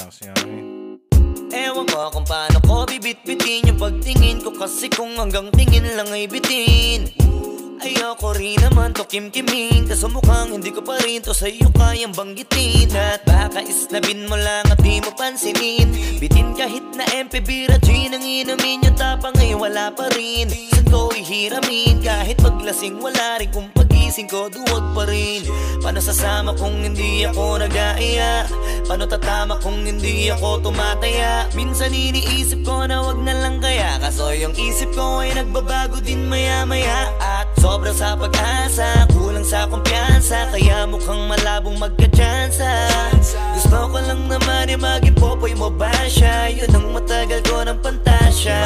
kasi namin. Ewan ko kung paano ko bibit-bitin yung pagtingin ko, kasi kung hanggang tingin lang ay bitin. Ayoko rin naman to kim-kimin, kaso mukhang hindi ko pa rin to sa'yo kayang banggitin. At baka isnabin mo lang at di mo pansinin, bitin kahit na MP Bira Gin ang inumin, yung tapang ay wala pa rin. Saan ko ihiramin, kahit paglasing wala rin, kung pagising ko duwag pa rin. Paano sasama kung hindi ako nag-aaya? Paano tatama kung hindi ako tumataya? Minsan iniisip ko na wag na lang kaya, kaso yung isip ko ay nagbabago din maya-maya. At sobra sa pag-asa, kulang sa kumpiyansa, kaya mukhang malabong magka-tsansa. Gusto ko lang naman yung maging popoy mo ba siya, yun ang matagal ko ng pantasya.